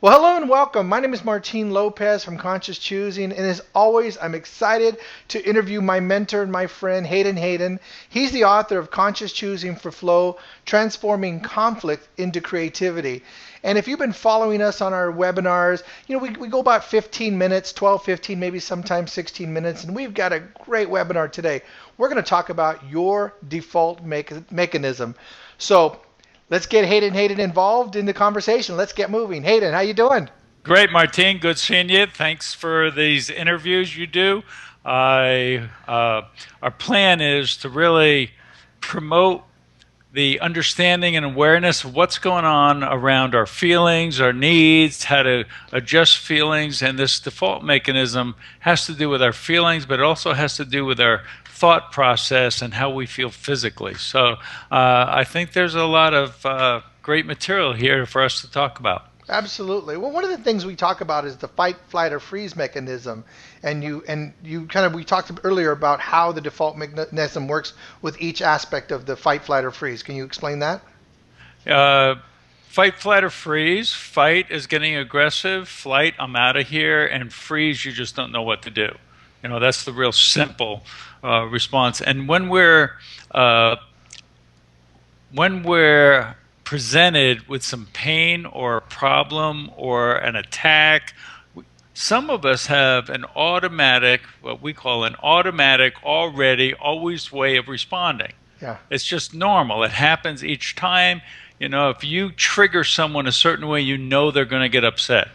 Well, hello and welcome. My name is Martin Lopez from Conscious Choosing, and as always, I'm excited to interview my mentor and my friend, Hayden. He's the author of Conscious Choosing for Flow, Transforming Conflict into Creativity. And if you've been following us on our webinars, we go about 15 minutes, 12, 15, maybe sometimes 16 minutes, and we've got a great webinar today. We're going to talk about your default mechanism. So let's get Hayden involved in the conversation. Let's get moving. Hayden, how you doing? Great, Martine. Good seeing you. Thanks for these interviews you do. Our plan is to really promote the understanding and awareness of what's going on around our feelings, our needs, how to adjust feelings. And this default mechanism has to do with our feelings, but it also has to do with our thought process and how we feel physically. So I think there's a lot of great material here for us to talk about. Absolutely. Well, one of the things we talk about is the fight, flight, or freeze mechanism, and we talked earlier about how the default mechanism works with each aspect of the fight, flight, or freeze. Can you explain that? Uh, Fight, flight, or freeze. Fight is getting aggressive. Flight, I'm out of here. And freeze, you just don't know what to do. That's the real simple response. And when we're presented with some pain or a problem or an attack, some of us have an automatic, what we call an automatic, already, always way of responding. Yeah. It's just normal. It happens each time. If you trigger someone a certain way, they're going to get upset.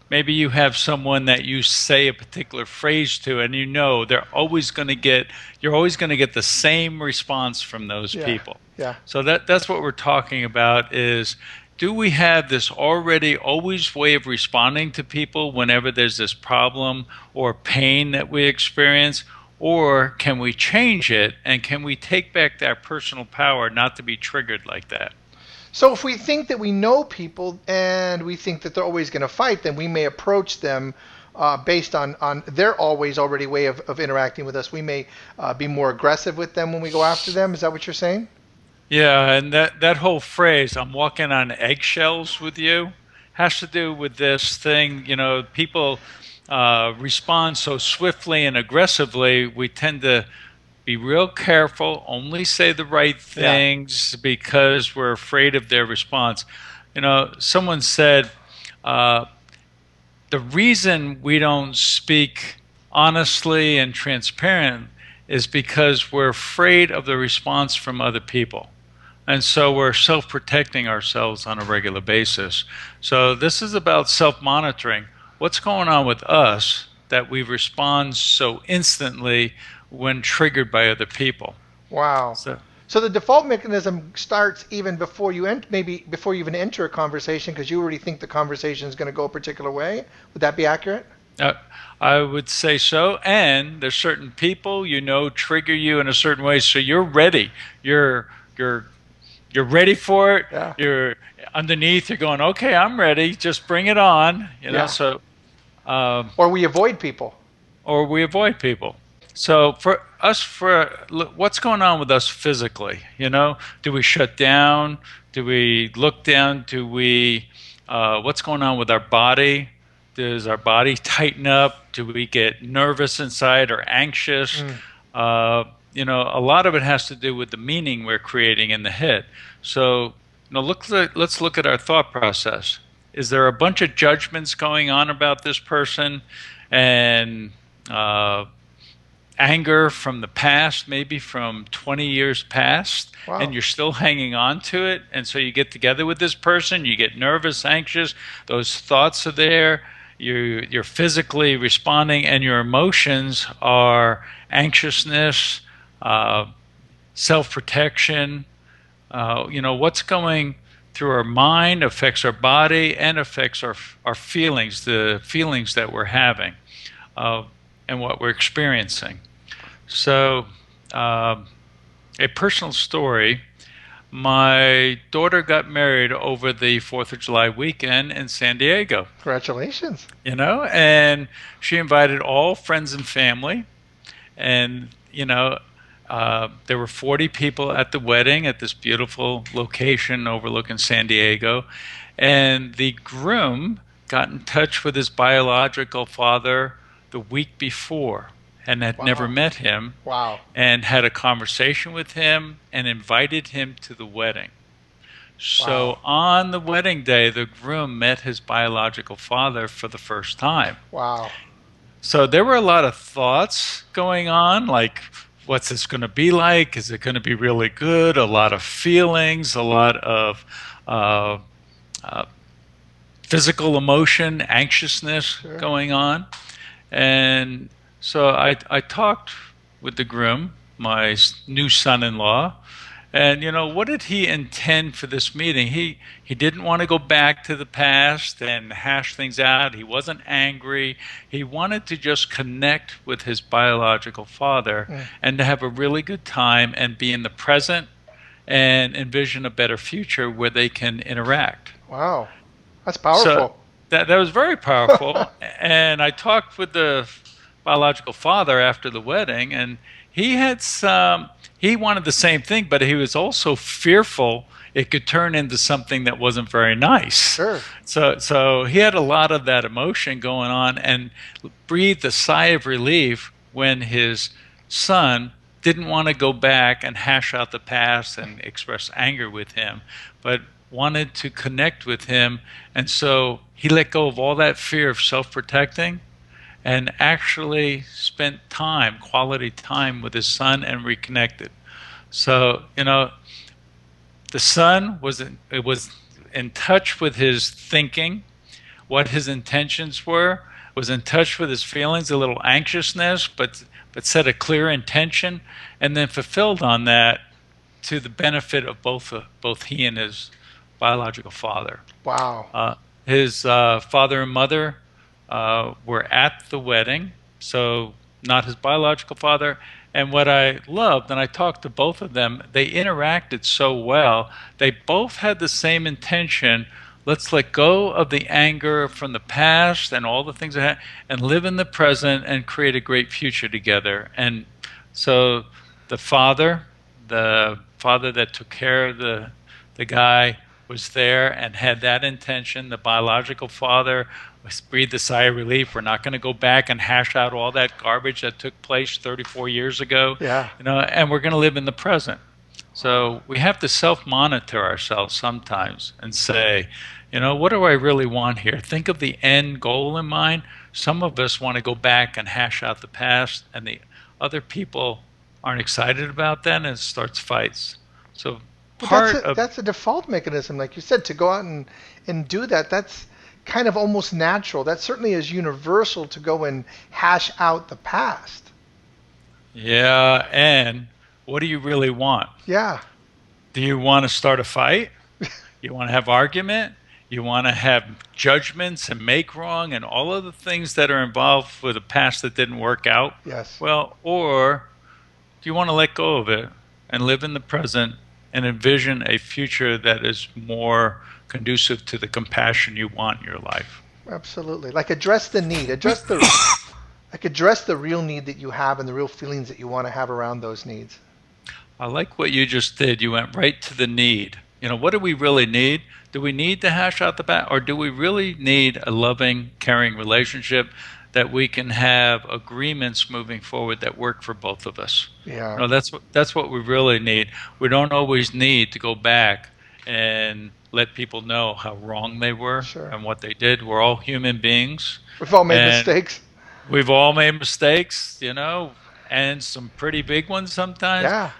Maybe you have someone that you say a particular phrase to, and you're always going to get the same response from those people. Yeah. So that's what we're talking about is, do we have this already always way of responding to people whenever there's this problem or pain that we experience? Or can we change it, and can we take back that personal power not to be triggered like that? So if we think that we know people and we think that they're always going to fight, then we may approach them based on their already way of interacting with us. We may be more aggressive with them when we go after them. Is that what you're saying? Yeah, and that whole phrase, "I'm walking on eggshells with you," has to do with this thing. People respond so swiftly and aggressively. We tend to be real careful, only say the right things because we're afraid of their response. Someone said the reason we don't speak honestly and transparent is because we're afraid of the response from other people. And so we're self-protecting ourselves on a regular basis. So this is about self-monitoring. What's going on with us that we respond so instantly when triggered by other people? Wow. So the default mechanism starts even before you maybe before you even enter a conversation, because you already think the conversation is going to go a particular way. Would that be accurate? I would say so. And there's certain people trigger you in a certain way, so you're ready. You're ready for it. Yeah. You're underneath. You're going, okay, I'm ready. Just bring it on. So. Or we avoid people. So what's going on with us physically? Do we shut down? Do we look down? What's going on with our body? Does our body tighten up? Do we get nervous inside or anxious? A lot of it has to do with the meaning we're creating in the head. So, let's look at our thought process. Is there a bunch of judgments going on about this person, and anger from the past, maybe from 20 years past, wow, and you're still hanging on to it? And so you get together with this person, you get nervous, anxious, those thoughts are there, you're physically responding, and your emotions are anxiousness, self-protection. What's going through our mind affects our body and affects our feelings, the feelings that we're having, and what we're experiencing. So, a personal story. My daughter got married over the 4th of July weekend in San Diego. Congratulations. And she invited all friends and family. And, there were 40 people at the wedding at this beautiful location overlooking San Diego. And the groom got in touch with his biological father the week before and had never Wow. met him, Wow. and had a conversation with him and invited him to the wedding. Wow. So on the wedding day, the groom met his biological father for the first time. Wow. So there were a lot of thoughts going on, like, what's this going to be like? Is it going to be really good? A lot of feelings, a lot of uh, uh, physical emotion, anxiousness Sure. going on. And so I talked with the groom, my new son-in-law, and what did he intend for this meeting? He didn't want to go back to the past and hash things out. He wasn't angry. He wanted to just connect with his biological father Mm. and to have a really good time and be in the present and envision a better future where they can interact. Wow. That's So powerful. that was very powerful. And I talked with the biological father after the wedding, and he had some. He wanted the same thing, but he was also fearful it could turn into something that wasn't very nice. Sure. So he had a lot of that emotion going on, and breathed a sigh of relief when his son didn't want to go back and hash out the past and express anger with him, but wanted to connect with him. And so he let go of all that fear of self-protecting and actually spent time, quality time with his son, and reconnected. So, the son was in touch with his thinking, what his intentions were, was in touch with his feelings, a little anxiousness, but set a clear intention, and then fulfilled on that to the benefit of both he and his biological father. Wow. His father and mother were at the wedding, so not his biological father. And what I loved, and I talked to both of them, they interacted so well. They both had the same intention. Let's let go of the anger from the past and all the things that happened, and live in the present and create a great future together. And so the father that took care of the guy, was there and had that intention. The biological father breathed a sigh of relief. We're not going to go back and hash out all that garbage that took place 34 years ago. Yeah. And we're going to live in the present. So we have to self-monitor ourselves sometimes and say, what do I really want here? Think of the end goal in mind. Some of us want to go back and hash out the past, and the other people aren't excited about that, and it starts fights. So Well, that's a default mechanism, like you said, to go out and do that. That's kind of almost natural. That certainly is universal, to go and hash out the past. Yeah, and what do you really want? Yeah. Do you want to start a fight? You want to have argument? You want to have judgments and make wrong and all of the things that are involved with a past that didn't work out? Yes. Well, or do you want to let go of it and live in the present and envision a future that is more conducive to the compassion you want in your life? Absolutely. Like, address the need. Address the real need that you have and the real feelings that you want to have around those needs. I like what you just did. You went right to the need. What do we really need? Do we need to hash out the past, or do we really need a loving, caring relationship that we can have agreements moving forward that work for both of us? Yeah. That's what we really need. We don't always need to go back and let people know how wrong they were. Sure. And what they did. We're all human beings. We've all made mistakes. We've all made mistakes, and some pretty big ones sometimes. Yeah.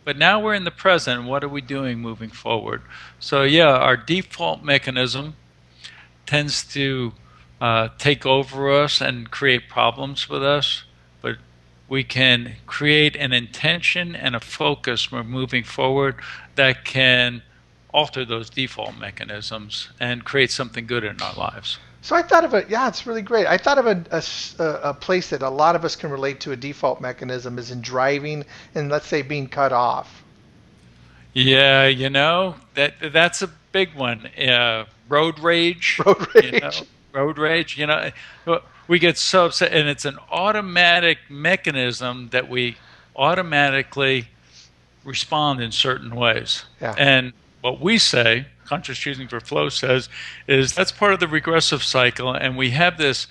But now we're in the present. What are we doing moving forward? So yeah, our default mechanism tends to take over us and create problems with us. But we can create an intention and a focus when moving forward that can alter those default mechanisms and create something good in our lives. So I thought of it's really great. I thought of a place that a lot of us can relate to. A default mechanism is in driving and, let's say, being cut off. Yeah, that's a big one. Road rage. Road rage. Road rage. We get so upset, and it's an automatic mechanism that we automatically respond in certain ways. Yeah. And what we say Conscious Choosing for Flow says, is that's part of the regressive cycle, and we have this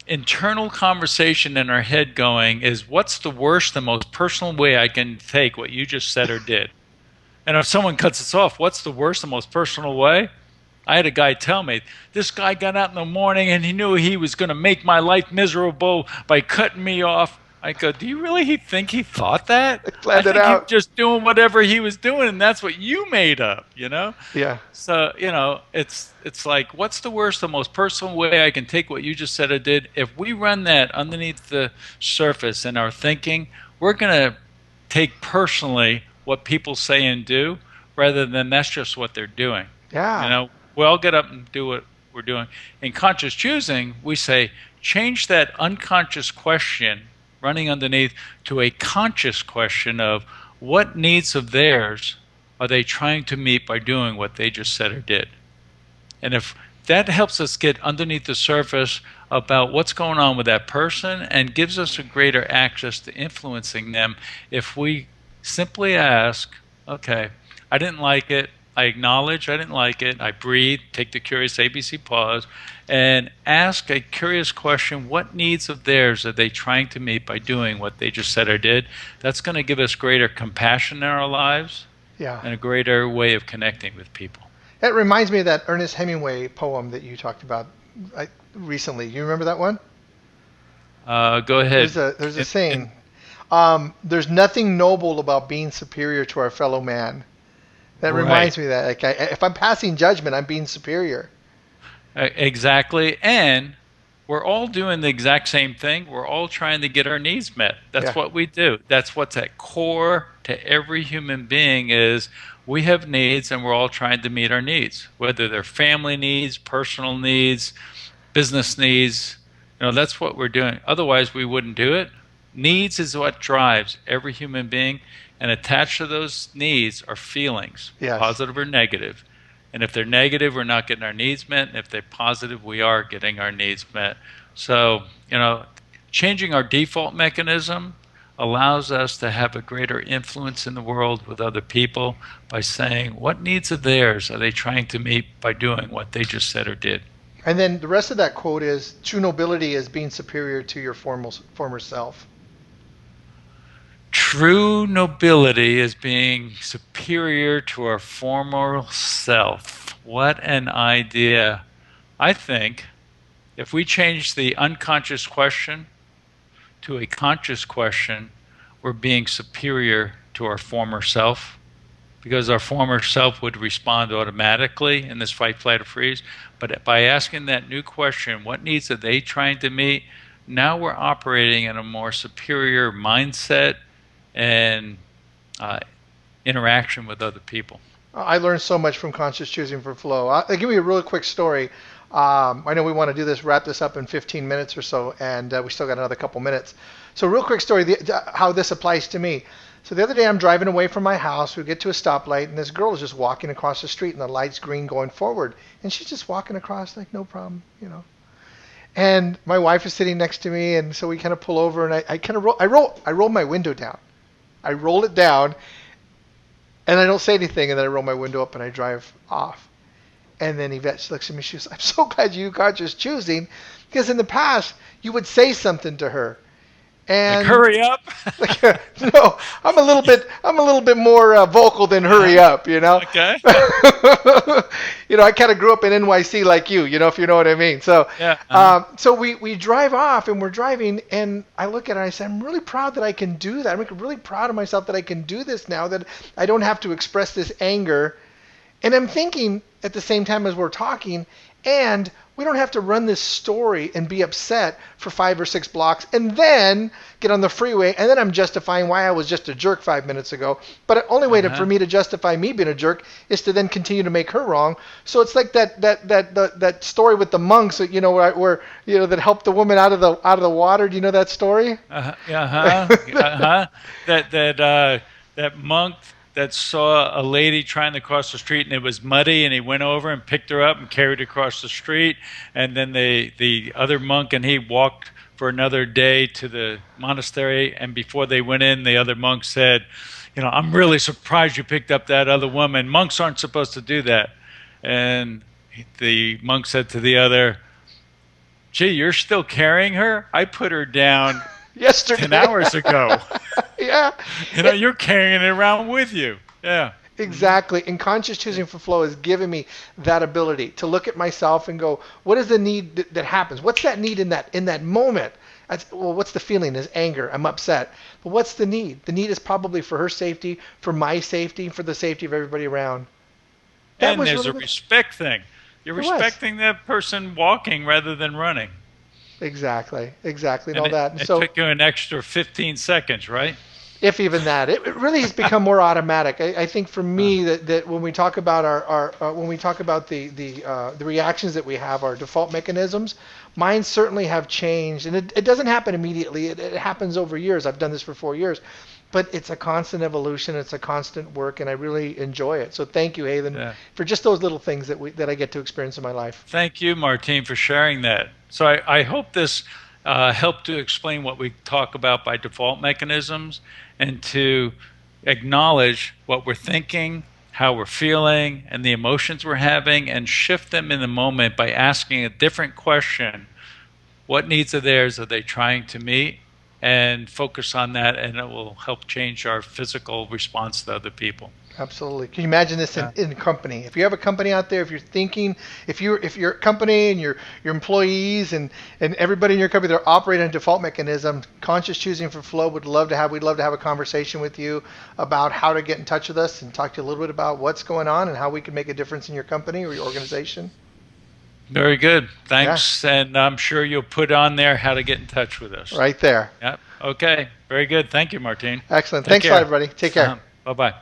internal conversation in our head going is what's the worst and most personal way I can take what you just said or did? And if someone cuts us off, what's the worst and most personal way? I had a guy tell me, this guy got out in the morning and he knew he was going to make my life miserable by cutting me off. I go, do you really think he thought that? They planned I it think he was out. just doing whatever he was doing, and that's what you made up, you know? Yeah. So, it's like, what's the worst, the most personal way I can take what you just said or did? If we run that underneath the surface in our thinking, we're going to take personally what people say and do rather than that's just what they're doing. Yeah. We all get up and do what we're doing. In conscious choosing, we say, change that unconscious question running underneath to a conscious question of what needs of theirs are they trying to meet by doing what they just said or did. And if that helps us get underneath the surface about what's going on with that person and gives us a greater access to influencing them, if we simply ask, okay, I didn't like it, I acknowledge I didn't like it, I breathe, take the curious ABC pause, and ask a curious question, what needs of theirs are they trying to meet by doing what they just said or did? That's going to give us greater compassion in our lives and a greater way of connecting with people. It reminds me of that Ernest Hemingway poem that you talked about recently. You remember that one? Go ahead. There's a saying. There's nothing noble about being superior to our fellow man. That reminds me of that. Like if I'm passing judgment, I'm being superior. Exactly. And we're all doing the exact same thing. We're all trying to get our needs met. That's what we do. That's what's at core to every human being is we have needs and we're all trying to meet our needs, whether they're family needs, personal needs, business needs. That's what we're doing. Otherwise, we wouldn't do it. Needs is what drives every human being. And attached to those needs are feelings, positive or negative. And if they're negative, we're not getting our needs met. And if they're positive, we are getting our needs met. So, changing our default mechanism allows us to have a greater influence in the world with other people by saying, what needs of theirs are they trying to meet by doing what they just said or did? And then the rest of that quote is, true nobility is being superior to your former self. True nobility is being superior to our former self. What an idea. I think if we change the unconscious question to a conscious question, we're being superior to our former self, because our former self would respond automatically in this fight, flight, or freeze. But by asking that new question, what needs are they trying to meet? Now we're operating in a more superior mindset and interaction with other people. I learned so much from Conscious Choosing for Flow. I'll give you a really quick story. I know we want to do this, wrap this up in 15 minutes or so, and we still got another couple minutes. So real quick story, how this applies to me. So the other day I'm driving away from my house. We get to a stoplight, and this girl is just walking across the street, and the light's green going forward. And she's just walking across like no problem, And my wife is sitting next to me, and so we kind of pull over, and I roll my window down. I roll it down, and I don't say anything, and then I roll my window up and I drive off. And then Yvette looks at me, she goes, I'm so glad you conscious choosing, because in the past you would say something to her. And like, hurry up. No, I'm a little bit more vocal than hurry up, Okay. I kind of grew up in NYC like you, if you know what I mean. So, so we drive off, and we're driving, and I look at her and I say, I'm really proud that I can do that. I'm really proud of myself that I can do this now, that I don't have to express this anger. And I'm thinking at the same time as we're talking, and we don't have to run this story and be upset for 5 or 6 blocks and then get on the freeway, and then I'm justifying why I was just a jerk 5 minutes ago. But the only way for me to justify me being a jerk is to then continue to make her wrong. So it's like that story with the monks, where that helped the woman out of the water. Do you know that story? That monk that saw a lady trying to cross the street and it was muddy, and he went over and picked her up and carried her across the street, and then the other monk and he walked for another day to the monastery, and before they went in, the other monk said, I'm really surprised you picked up that other woman. Monks aren't supposed to do that. And the monk said to the other, "Gee, you're still carrying her? I put her down Yesterday. 10 hours ago. Yeah. You're carrying it around with you." Yeah. Exactly. And conscious choosing for flow has given me that ability to look at myself and go, what is the need that happens? What's that need in that moment? Well, what's the feeling? Is anger. I'm upset. But what's the need? The need is probably for her safety, for my safety, for the safety of everybody around. That And was there's really a good. respect thing. You're It was. respecting that person walking rather than running. Exactly. Exactly. And And all it, that. And it so took you an extra 15 seconds, right? if even that, it really has become more automatic. I think for me that when we talk about our when we talk about the reactions that we have, our default mechanisms, mine certainly have changed, and it doesn't happen immediately. It happens over years. I've done this for 4 years, but it's a constant evolution. It's a constant work, and I really enjoy it. So thank you, Hayden, Yeah. for just those little things that I get to experience in my life. Thank you, Martine, for sharing that. So I hope this helped to explain what we talk about by default mechanisms and to acknowledge what we're thinking, how we're feeling, and the emotions we're having, and shift them in the moment by asking a different question. What needs are theirs are they trying to meet? And focus on that, and it will help change our physical response to other people. Absolutely. Can you imagine this Yeah. in a company? If you have a company out there, if you're thinking, if your company and your employees and everybody in your company, they're operating a default mechanism, conscious choosing for flow we'd love to have a conversation with you about how to get in touch with us and talk to you a little bit about what's going on and how we can make a difference in your company or your organization. Very good. Yeah, Thanks. And I'm sure you'll put on there how to get in touch with us. right there. Yep. Okay. Very good. Thank you, Martine. Excellent. Take Thanks a lot, care. everybody. Take care. Bye bye.